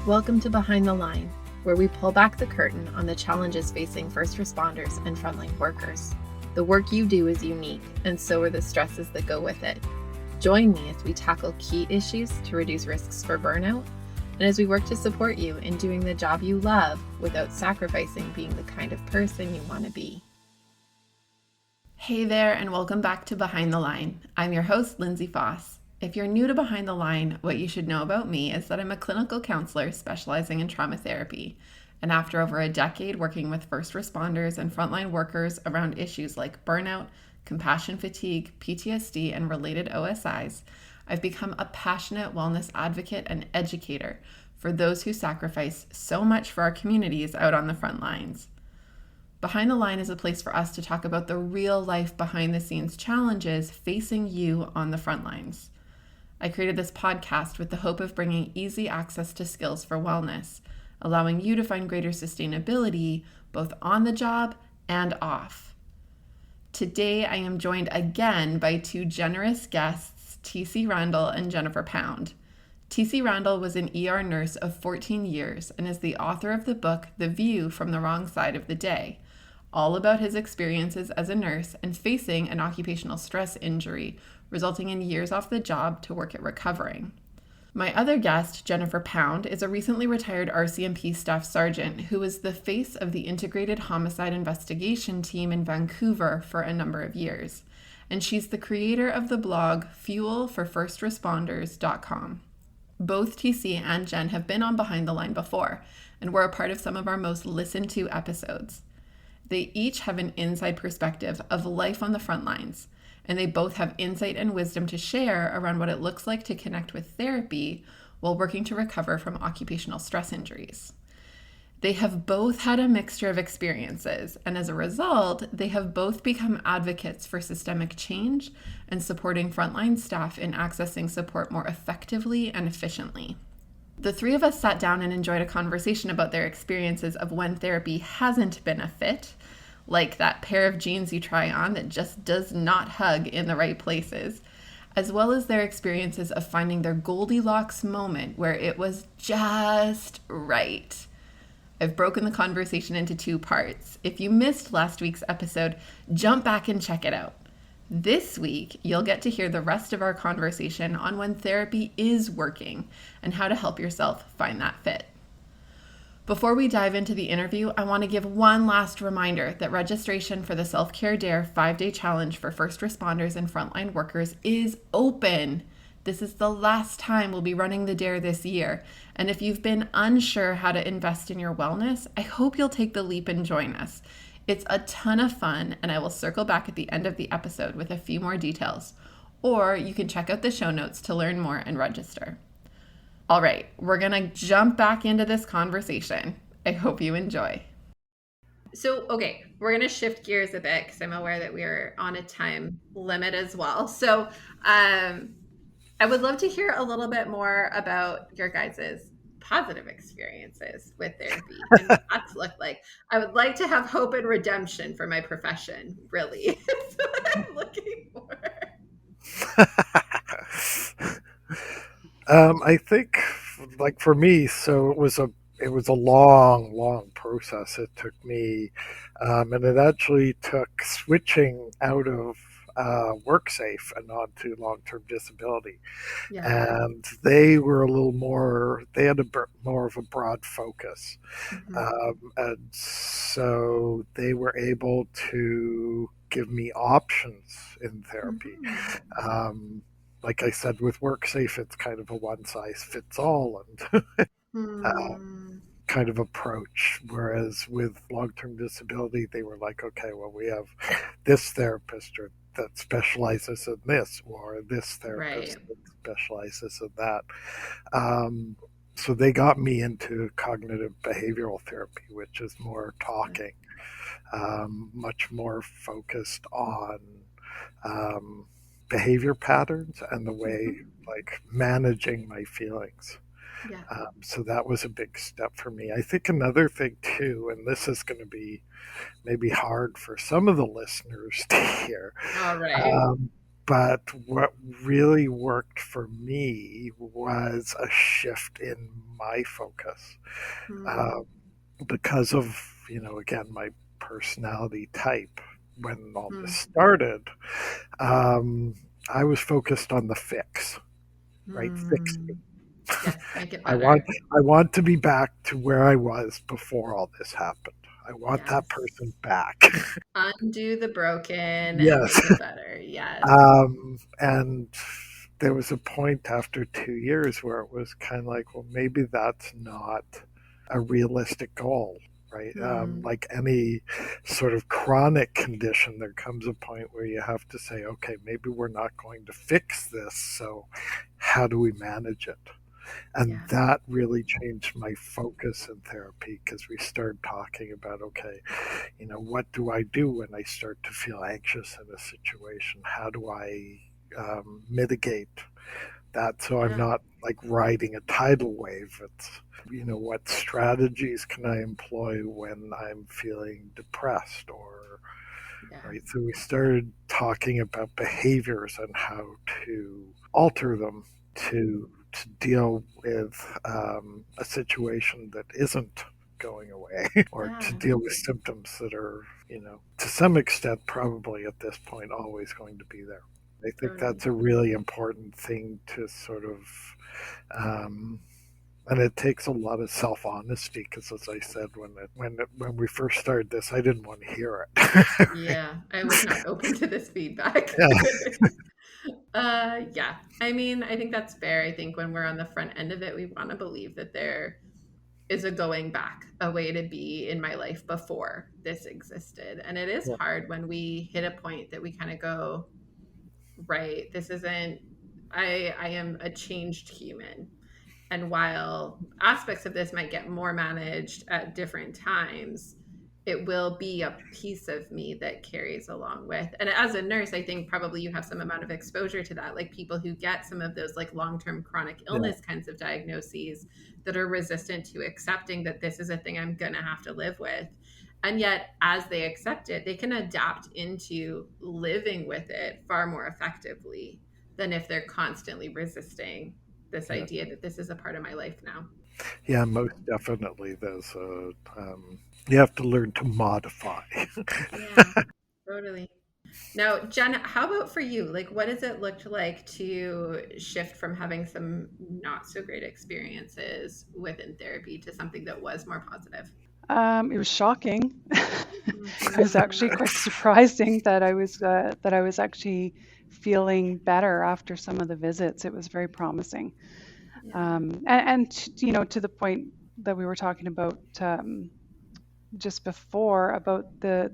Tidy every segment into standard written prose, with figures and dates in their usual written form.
Welcome to Behind the Line, where we pull back the curtain on the challenges facing first responders and frontline workers. The work you do is unique, and so are the stresses that go with it. Join me as we tackle key issues to reduce risks for burnout, and as we work to support you in doing the job you love without sacrificing being the kind of person you want to be. Hey there, and welcome back to Behind the Line. I'm your host, Lindsay Foss. If you're new to Behind the Line, what you should know about me is that I'm a clinical counselor specializing in trauma therapy. And after over a decade working with first responders and frontline workers around issues like burnout, compassion fatigue, PTSD, and related OSIs, I've become a passionate wellness advocate and educator for those who sacrifice so much for our communities out on the front lines. Behind the Line is a place for us to talk about the real life behind the scenes challenges facing you on the front lines. I created this podcast with the hope of bringing easy access to skills for wellness, allowing you to find greater sustainability both on the job and off. Today, I am joined again by two generous guests, TC Randall and Jennifer Pound. TC Randall was an ER nurse of 14 years and is the author of the book The View from the Wrong Side of the Day, all about his experiences as a nurse and facing an occupational stress injury, resulting in years off the job to work at recovering. My other guest, Jennifer Pound, is a recently retired RCMP staff sergeant who was the face of the Integrated Homicide Investigation Team in Vancouver for a number of years. And she's the creator of the blog fuelforfirstresponders.com. Both TC and Jen have been on Behind the Line before and were a part of some of our most listened to episodes. They each have an inside perspective of life on the front lines, and they both have insight and wisdom to share around what it looks like to connect with therapy while working to recover from occupational stress injuries. They have both had a mixture of experiences, and as a result, they have both become advocates for systemic change and supporting frontline staff in accessing support more effectively and efficiently. The three of us sat down and enjoyed a conversation about their experiences of when therapy hasn't been a fit, like that pair of jeans you try on that just does not hug in the right places, as well as their experiences of finding their Goldilocks moment where it was just right. I've broken the conversation into two parts. If you missed last week's episode, jump back and check it out. This week, you'll get to hear the rest of our conversation on when therapy is working and how to help yourself find that fit. Before we dive into the interview, I want to give one last reminder that registration for the Self-Care Dare 5-day challenge for first responders and frontline workers is open. This is the last time we'll be running the Dare this year. And if you've been unsure how to invest in your wellness, I hope you'll take the leap and join us. It's a ton of fun, and I will circle back at the end of the episode with a few more details. Or you can check out the show notes to learn more and register. All right, we're going to jump back into this conversation. I hope you enjoy. So, okay, we're going to shift gears a bit because I'm aware that we are on a time limit as well. So, I would love to hear a little bit more about your guys' positive experiences with therapy and what that's looked like. I would like to have hope and redemption for my profession, really. That's what I'm looking for. I think, like for me, so it was a long process. It took me, and it actually took switching out of WorkSafe and onto long-term disability. Yeah. And they were a little more. They had more of a broad focus, and so they were able to give me options in therapy. Like I said, with WorkSafe, it's kind of a one-size-fits-all and kind of approach. Whereas with long-term disability, they were like, okay, well, we have this therapist that specializes in this, or this therapist that specializes in that. So they got me into cognitive behavioral therapy, which is more talking, much more focused on behavior patterns and the way like managing my feelings. Yeah. So that was a big step for me. I think another thing too, and this is going to be maybe hard for some of the listeners to hear. All right. But what really worked for me was a shift in my focus, Mm, um, because of, again, my personality type. When all this mm, started, um, I was focused on the fix, right? Fix me. mm. Yes, make it I want better. I want to be back to where I was before all this happened. I want that Yes. person back. Undo the broken and Yes. make it better. Yes. And there was a point after 2 years where it was kind of like, well, maybe that's not a realistic goal, right? Hmm. Like any sort of chronic condition, there comes a point where you have to say, okay, maybe we're not going to fix this. So, how do we manage it? And Yeah. that really changed my focus in therapy because we started talking about, okay, what do I do when I start to feel anxious in a situation? How do I mitigate that so I'm Yeah. not like riding a tidal wave? It's, what strategies can I employ when I'm feeling depressed or, Yeah. right? So we started talking about behaviors and how to alter them to deal with a situation that isn't going away, or to Yeah. deal with symptoms that are, to some extent, probably at this point, always going to be there. I think Totally. that's a really important thing to sort of, um, and it takes a lot of self honesty because, as I said, when we first started this, I didn't want to hear it. Yeah. I was not open to this feedback. Yeah, Yeah. I mean, I think that's fair. I think when we're on the front end of it, we want to believe that there is a going back, a way to be in my life before this existed. And it is yeah, hard when we hit a point that we kind of go, right, this isn't, I am a changed human. And while aspects of this might get more managed at different times, it will be a piece of me that carries along with. And as a nurse, I think probably you have some amount of exposure to that, like people who get some of those like long-term chronic yeah, illness kinds of diagnoses that are resistant to accepting that this is a thing I'm going to have to live with. And yet, as they accept it, they can adapt into living with it far more effectively than if they're constantly resisting this yeah. idea that this is a part of my life now. Yeah, most definitely. There's a you have to learn to modify. Yeah, totally. Now, Jen, how about for you? Like, what does it look like to shift from having some not so great experiences within therapy to something that was more positive? It was shocking. It was actually Mhm. quite surprising that I was actually feeling better after some of the visits. It was very promising, Yeah, you know, to the point that we were talking about just before about the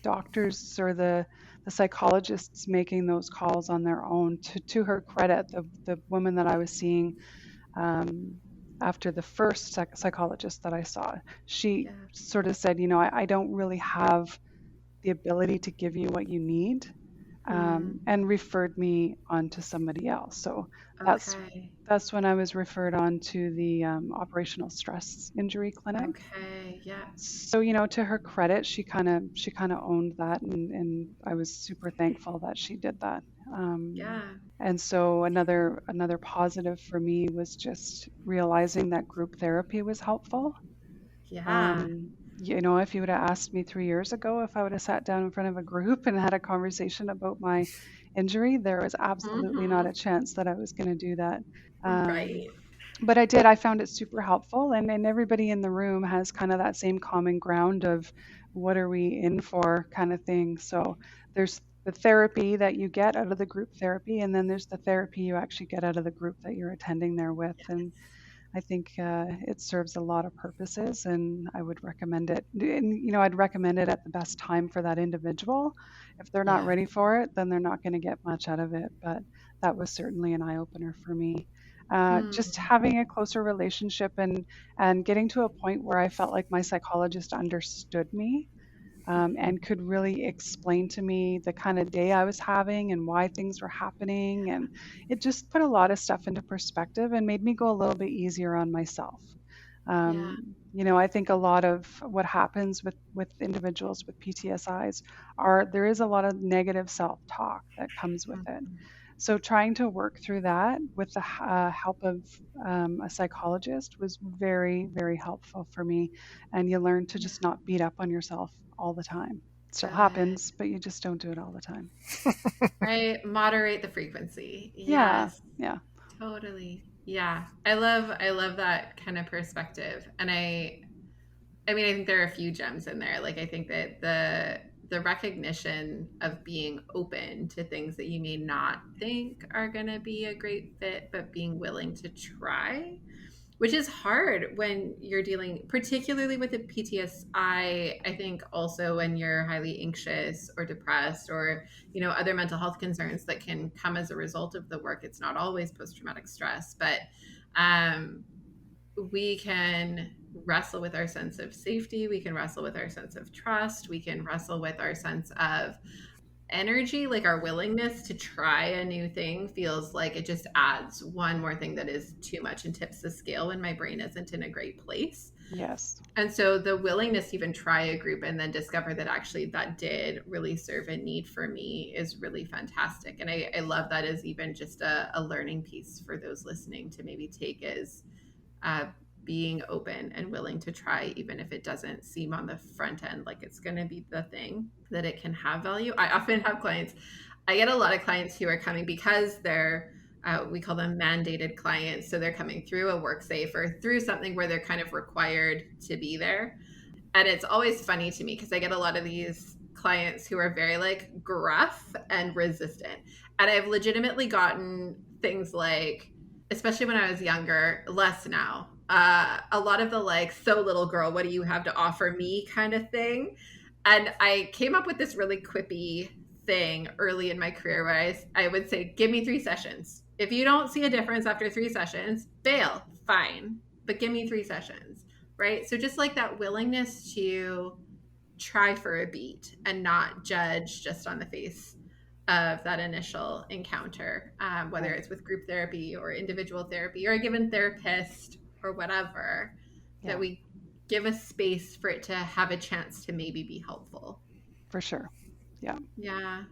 doctors or the psychologists making those calls on their own. To her credit, the woman that I was seeing um, after the first psychologist that I saw, she yeah. sort of said, you know, I don't really have the ability to give you what you need, Hmm. and referred me on to somebody else. So that's Okay. that's when I was referred on to the operational stress injury clinic. Okay. Yeah. So, you know, to her credit, she kind of owned that, and I was super thankful that she did that. Um, Yeah. and so another positive for me was just realizing that group therapy was helpful. Yeah. You know, if you would have asked me 3 years ago if I would have sat down in front of a group and had a conversation about my injury, there was absolutely not Hmm. a chance that I was going to do that. Um, Right. but I did. I found it super helpful, and everybody in the room has kind of that same common ground of what are we in for kind of thing. So there's the therapy that you get out of the group therapy, and then there's the therapy you actually get out of the group that you're attending there with. And I think it serves a lot of purposes, and I would recommend it. And, you know, I'd recommend it at the best time for that individual. If they're not Yeah. ready for it, then they're not going to get much out of it. But that was certainly an eye opener for me. Just Hmm. having a closer relationship and getting to a point where I felt like my psychologist understood me, and could really explain to me the kind of day I was having and why things were happening. And it just put a lot of stuff into perspective and made me go a little bit easier on myself. Yeah. I think a lot of what happens with individuals with PTSIs there is a lot of negative self-talk that comes with it. Mhm. So trying to work through that with the help of a psychologist was very, very helpful for me. And you learn to Yeah. just not beat up on yourself all the time. It still Good. happens, but you just don't do it all the time. Right? Moderate the frequency. Yeah, Yes. yeah, Totally. Yeah. I love that kind of perspective. And I mean, I think there are a few gems in there. Like I think that the recognition of being open to things that you may not think are going to be a great fit, but being willing to try, which is hard when you're dealing particularly with a PTSI. I think also when you're highly anxious or depressed or other mental health concerns that can come as a result of the work. It's not always post-traumatic stress, but um we can wrestle with our sense of safety, we can wrestle with our sense of trust, we can wrestle with our sense of energy, like our willingness to try a new thing feels like it just adds one more thing that is too much and tips the scale when my brain isn't in a great place. yes, And so the willingness to even try a group and then discover that actually that did really serve a need for me is really fantastic. And I love that as even just a learning piece for those listening to maybe take as uh, being open and willing to try, even if it doesn't seem on the front end like it's going to be the thing, that it can have value. I often have clients, I get a lot of clients who are coming because they're, we call them mandated clients. So they're coming through a WorkSafe or through something where they're kind of required to be there. And it's always funny to me because I get a lot of these clients who are very like gruff and resistant. And I've legitimately gotten things like, especially when I was younger, less now. A lot of the like, so little girl, what do you have to offer me kind of thing. And I came up with this really quippy thing early in my career where I would say, give me 3 sessions. If you don't see a difference after 3 sessions, bail, fine. But give me 3 sessions, right? So just like that willingness to try for a beat and not judge just on the face of that initial encounter, whether right, it's with group therapy or individual therapy or a given therapist or whatever, that yeah, we give a space for it to have a chance to maybe be helpful. for sure. Yeah, Yeah.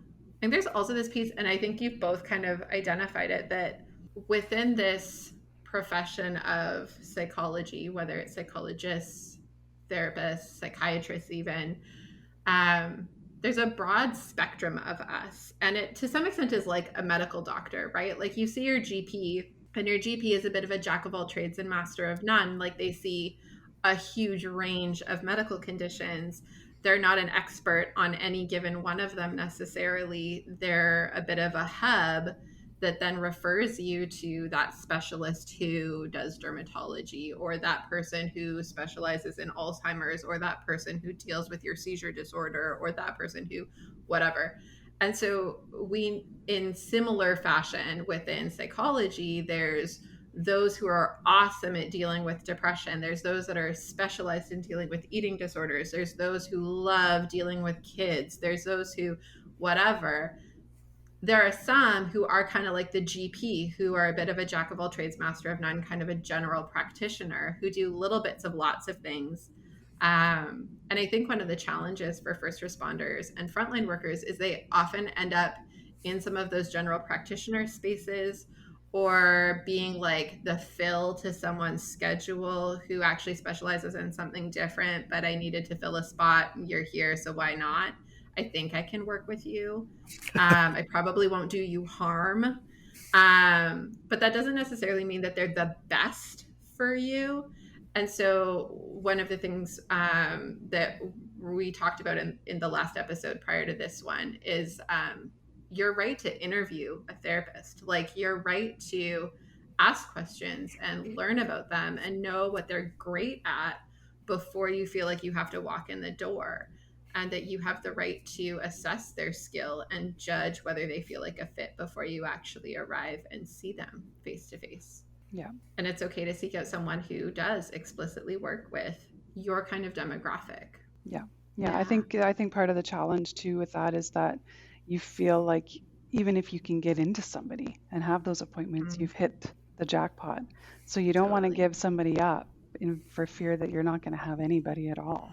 And there's also this piece, and I think you've both kind of identified it, that within this profession of psychology, whether it's psychologists, therapists, psychiatrists, even, um, there's a broad spectrum of us. And it, to some extent, is like a medical doctor, right? Like you see your GP, and your GP is a bit of a jack of all trades and master of none. Like they see a huge range of medical conditions. They're not an expert on any given one of them necessarily. They're a bit of a hub that then refers you to that specialist who does dermatology, or that person who specializes in Alzheimer's, or that person who deals with your seizure disorder, or that person who whatever. And so we, in similar fashion within psychology, there's those who are awesome at dealing with depression. There's those that are specialized in dealing with eating disorders. There's those who love dealing with kids. There's those who, whatever. There are some who are kind of like the GP, who are a bit of a jack of all trades, master of none, kind of a general practitioner who do little bits of lots of things. And I think one of the challenges for first responders and frontline workers is they often end up in some of those general practitioner spaces, or being like the fill to someone's schedule who actually specializes in something different, but I needed to fill a spot. You're here, so why not? I think I can work with you. I probably won't do you harm. But that doesn't necessarily mean that they're the best for you. And so, one of the things that we talked about in the last episode prior to this one is your right to interview a therapist. Like, your right to ask questions and learn about them and know what they're great at before you feel like you have to walk in the door, and that you have the right to assess their skill and judge whether they feel like a fit before you actually arrive and see them face to face. yeah, And it's okay to seek out someone who does explicitly work with your kind of demographic. yeah, yeah. Yeah. I think part of the challenge too with that is that you feel like even if you can get into somebody and have those appointments, Mm, you've hit the jackpot. So you don't want to totally. give somebody up for fear that you're not going to have anybody at all.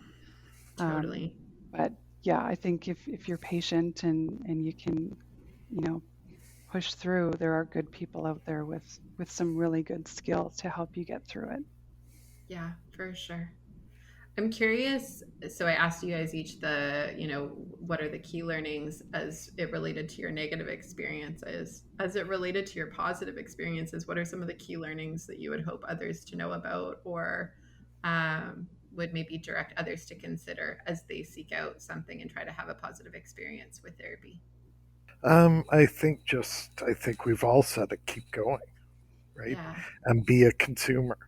Totally. But yeah, I think if you're patient and you can, push through, there are good people out there with some really good skills to help you get through it. Yeah, for sure. I'm curious. So I asked you guys each what are the key learnings as it related to your negative experiences? As it related to your positive experiences, what are some of the key learnings that you would hope others to know about, or would maybe direct others to consider as they seek out something and try to have a positive experience with therapy? I think we've all said it, keep going, right? Yeah. And be a consumer.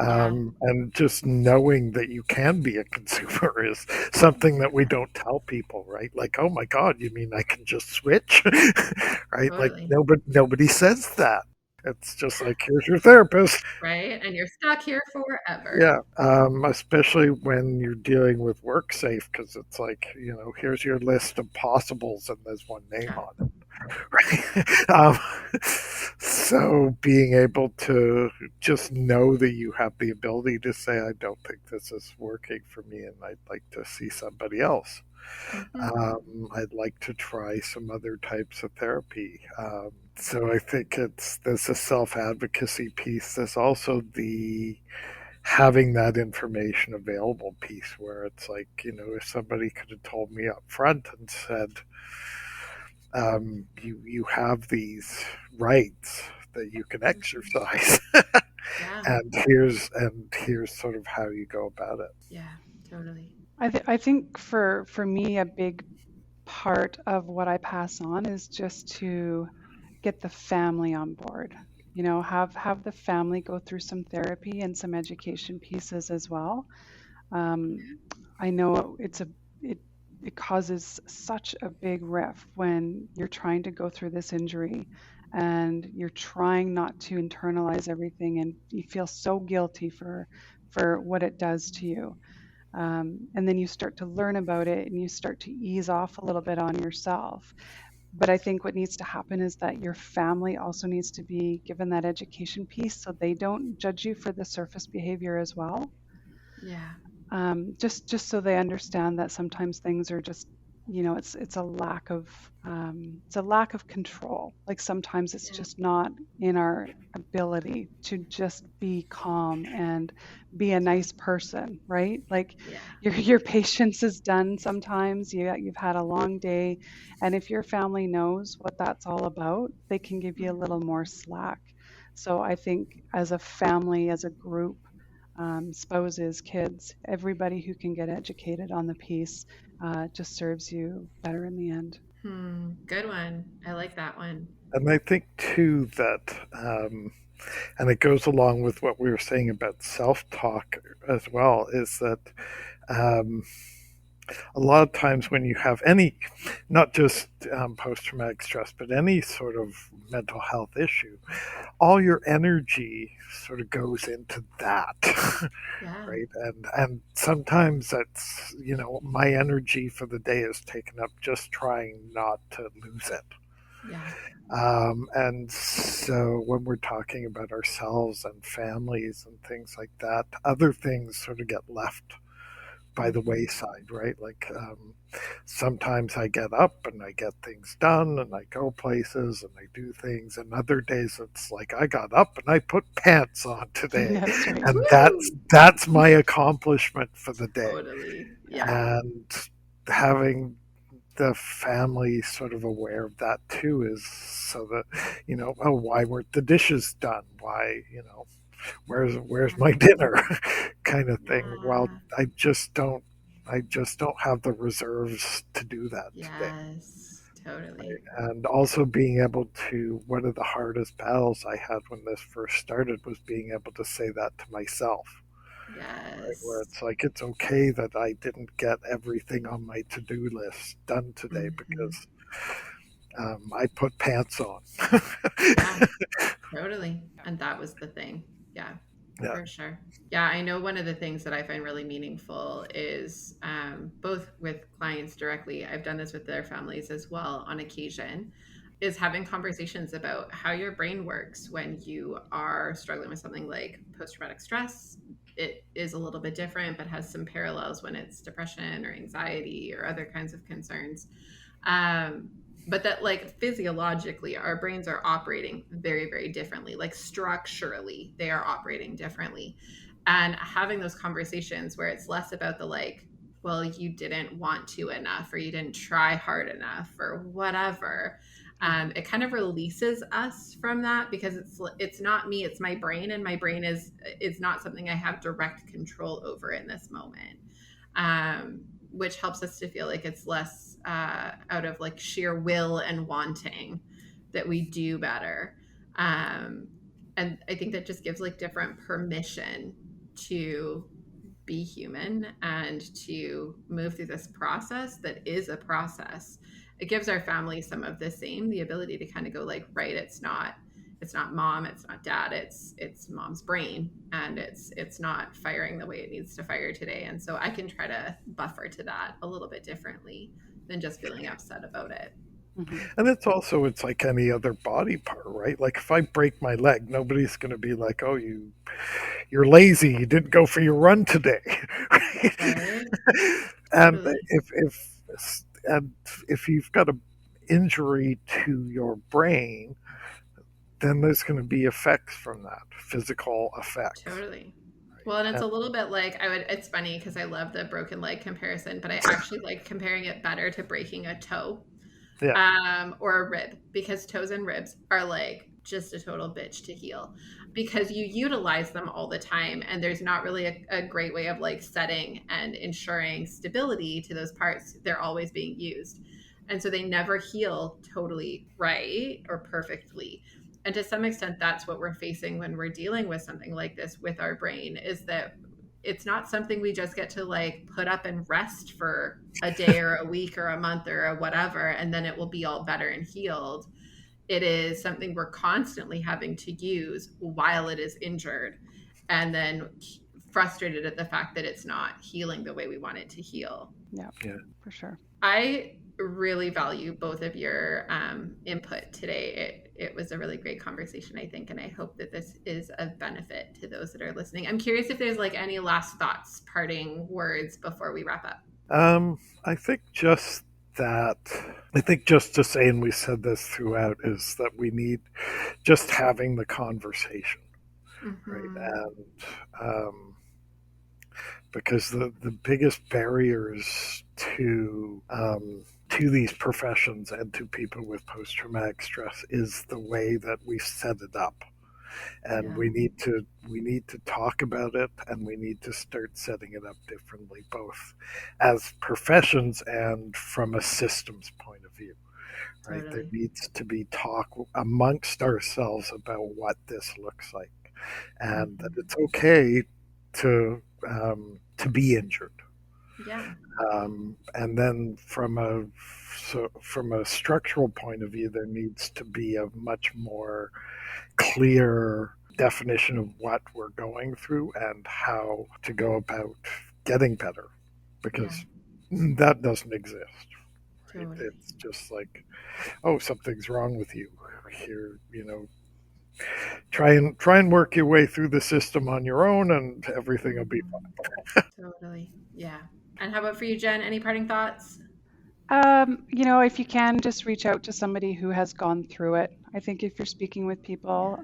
Yeah. And just knowing that you can be a consumer is something that we don't tell people, right? Like, oh my God, you mean I can just switch, right? Like Totally. nobody says that. It's just like, here's your therapist. Right. And you're stuck here forever. Yeah, especially when you're dealing with WorkSafe, because it's like, here's your list of possibles, and there's one name Yeah. on it. Right? So being able to just know that you have the ability to say, I don't think this is working for me, and I'd like to see somebody else. Mm-hmm. I'd like to try some other types of therapy. So I think there's a self advocacy piece. There's also the having that information available piece where it's like, if somebody could have told me up front and said, you have these rights that you can exercise, Yeah. and here's sort of how you go about it. Yeah. Totally. I think for me, a big part of what I pass on is just to get the family on board. Have the family go through some therapy and some education pieces as well. Um, I know it it causes such a big rift when you're trying to go through this injury and you're trying not to internalize everything and you feel so guilty for what it does to you. And then you start to learn about it and you start to ease off a little bit on yourself. But I think what needs to happen is that your family also needs to be given that education piece so they don't judge you for the surface behavior as well. Yeah. Just so they understand that sometimes things are just, it's a lack of control. Like sometimes it's Yeah. just not in our ability to just be calm and be a nice person, right? Like Yeah. your patience is done sometimes. You've had a long day, and if your family knows what that's all about, they can give you a little more slack. So I think as a family, as a group, spouses, kids, everybody who can get educated on the piece just serves you better in the end. Good one. I like that one. And I think too that, and it goes along with what we were saying about self-talk as well, is that um, a lot of times when you have any, not just post-traumatic stress, but any sort of mental health issue, all your energy sort of goes into that. Yeah. Right, and sometimes that's, my energy for the day is taken up just trying not to lose it. Yeah. And so when we're talking about ourselves and families and things like that, other things sort of get left by the Mm-hmm. wayside, right? Like, sometimes I get up and I get things done and I go places and I do things, and other days it's like I got up and I put pants on today, That's right. and that's Woo! that's my accomplishment for the day. Totally. Yeah. And having the family sort of aware of that too is so that, oh, why weren't the dishes done? Why, where's my dinner, kind of thing. Well, Yeah. I just don't have the reserves to do that today. Yes. Totally. And also being able to, one of the hardest battles I had when this first started was being able to say that to myself, right? Where Yes. it's like, it's okay that I didn't get everything on my to-do list done today Mm-hmm. because I put pants on. Yeah. Totally. And that was the thing. Yeah. Yeah. For sure. Yeah, I know one of the things that I find really meaningful is both with clients directly, I've done this with their families as well on occasion, is having conversations about how your brain works when you are struggling with something like post traumatic stress, it is a little bit different, but has some parallels when it's depression or anxiety or other kinds of concerns. But that, like, physiologically, our brains are operating very, very differently. Like, structurally, they are operating differently. And having those conversations where it's less about the, like, well, you didn't want to enough, or you didn't try hard enough, or whatever. It kind of releases us from that, because it's not me, it's my brain, and my brain is not something I have direct control over in this moment. Which helps us to feel like it's less out of, like, sheer will and wanting that we do better. And I think that just gives, like, different permission to be human and to move through this process that is a process. It gives our family some of the same, the ability to kind of go, like, right, it's not mom, it's not dad, it's mom's brain, and it's not firing the way it needs to fire today. And so I can try to buffer to that a little bit differently than just feeling upset about it. And it's like any other body part, right? Like, if I break my leg, nobody's going to be like, "Oh, you're lazy. You didn't go for your run today." Right? Right? And Totally. if you've got an injury to your brain, then there's going to be effects from that, physical effects. Totally. Well, and it's a little bit like, it's funny because I love the broken leg comparison, but I actually like comparing it better to breaking a toe. Yeah. Or a rib, because toes and ribs are, like, just a total bitch to heal, because you utilize them all the time, and there's not really a great way of, like, setting and ensuring stability to those parts. They're always being used, and so they never heal totally right or perfectly. And to some extent, that's what we're facing when we're dealing with something like this with our brain, is that it's not something we just get to, like, put up and rest for a day or a week or a month or a whatever, and then it will be all better and healed. It is something we're constantly having to use while it is injured, and then frustrated at the fact that it's not healing the way we want it to heal. Yeah, for sure. I really value both of your input today. It was a really great conversation, I think, and I hope that this is of benefit to those that are listening. I'm curious if there's, like, any last thoughts, parting words before we wrap up. I think just that, to say, and we said this throughout, is that we need just having the conversation, right? And because the biggest barriers to these professions and to people with post-traumatic stress is the way that we set it up. And we need to talk about it, and we need to start setting it up differently, both as professions and from a systems point of view, right? Totally. There needs to be talk amongst ourselves about what this looks like, and that it's okay to be injured. Yeah. And then from a structural point of view, there needs to be a much more clear definition of what we're going through and how to go about getting better, because that doesn't exist. Right? Totally. It's just like, oh, something's wrong with you. Here, try and work your way through the system on your own, and everything will be fine. Totally. Yeah. And how about for you, Jen? Any parting thoughts? If you can, just reach out to somebody who has gone through it. I think if you're speaking with people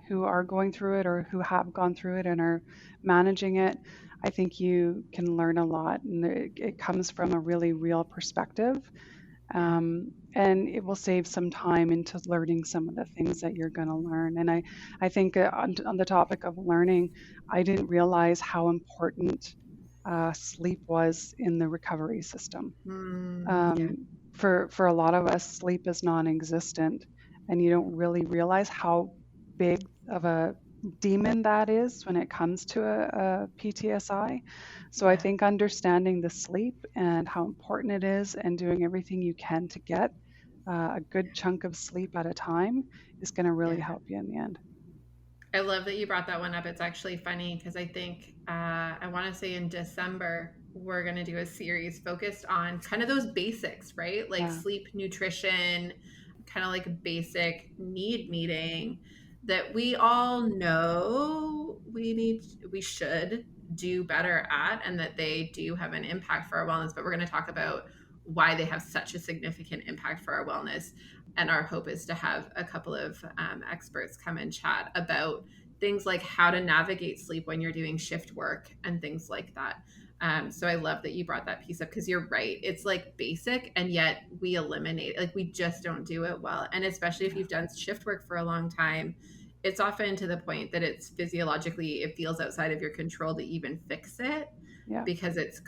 who are going through it or who have gone through it and are managing it, I think you can learn a lot, and it comes from a really real perspective. And it will save some time into learning some of the things that you're going to learn. And I think on the topic of learning, I didn't realize how important sleep was in the recovery system. For a lot of us, sleep is non-existent, and you don't really realize how big of a demon that is when it comes to a PTSI. So I think understanding the sleep and how important it is, and doing everything you can to get a good chunk of sleep at a time, is going to really help you in the end. I love that you brought that one up. It's actually funny because I think I want to say in December we're going to do a series focused on kind of those basics, right? Like sleep, nutrition, kind of like a basic need meeting that we all know we should do better at and that they do have an impact for our wellness. But we're going to talk about why they have such a significant impact for our wellness. And our hope is to have a couple of experts come and chat about things like how to navigate sleep when you're doing shift work and things like that. So I love that you brought that piece up, because you're right. It's like basic, and yet we eliminate, like we just don't do it well. And especially if you've done shift work for a long time, it's often to the point that it's physiologically, it feels outside of your control to even fix it, Yeah. because it's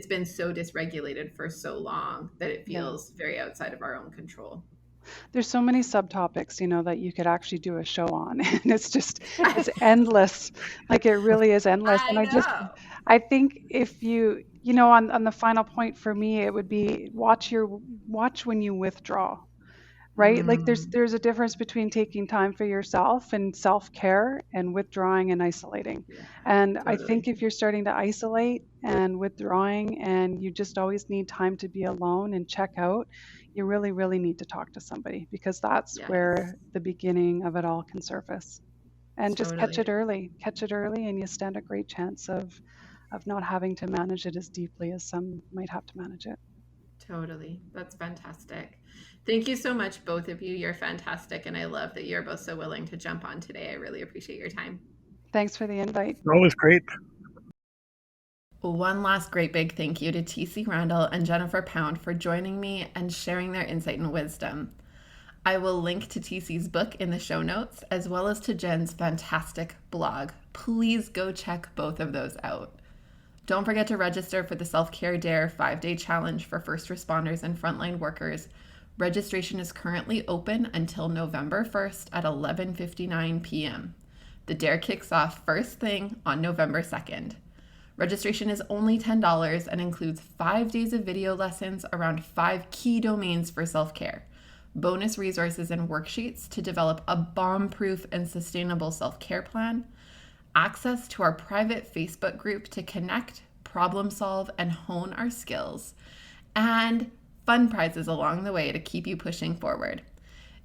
been so dysregulated for so long that it feels very outside of our own control. There's so many subtopics, that you could actually do a show on, and it's endless. Like it really is endless. And I know. I think if on the final point for me, it would be watch when you withdraw. Right? Like there's a difference between taking time for yourself and self-care and withdrawing and isolating. Yeah, And I totally. think if you're starting to isolate and withdrawing and you just always need time to be alone and check out, you really, really need to talk to somebody, because that's Yes. where the beginning of it all can surface. And just catch Totally. it early. Catch it early and you stand a great chance of not having to manage it as deeply as some might have to manage it. Totally. That's fantastic. Thank you so much, both of you. You're fantastic. And I love that you're both so willing to jump on today. I really appreciate your time. Thanks for the invite. Always great. One last great big thank you to TC Randall and Jennifer Pound for joining me and sharing their insight and wisdom. I will link to TC's book in the show notes, as well as to Jenn's fantastic blog. Please go check both of those out. Don't forget to register for the Self-Care Dare 5-day challenge for first responders and frontline workers. Registration is currently open until November 1st at 11:59 p.m. The dare kicks off first thing on November 2nd. Registration is only $10 and includes 5 days of video lessons around 5 key domains for self-care, bonus resources and worksheets to develop a bomb-proof and sustainable self-care plan, access to our private Facebook group to connect, problem solve, and hone our skills, and fun prizes along the way to keep you pushing forward.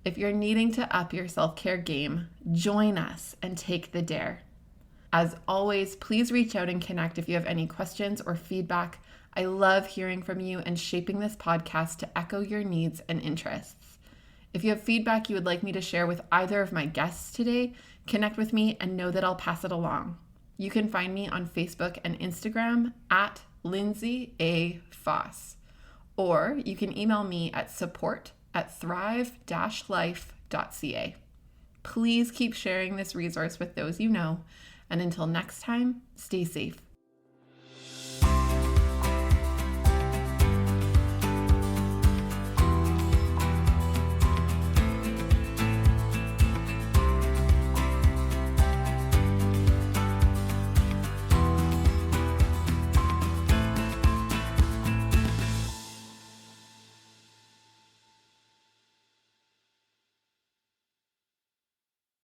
If you're needing to up your self-care game, join us and take the dare. As always, please reach out and connect if you have any questions or feedback. I love hearing from you and shaping this podcast to echo your needs and interests. If you have feedback you would like me to share with either of my guests today, connect with me and know that I'll pass it along. You can find me on Facebook and Instagram at Lindsay A. Foss, or you can email me at support@thrive-life.ca. Please keep sharing this resource with those you know, and until next time, stay safe.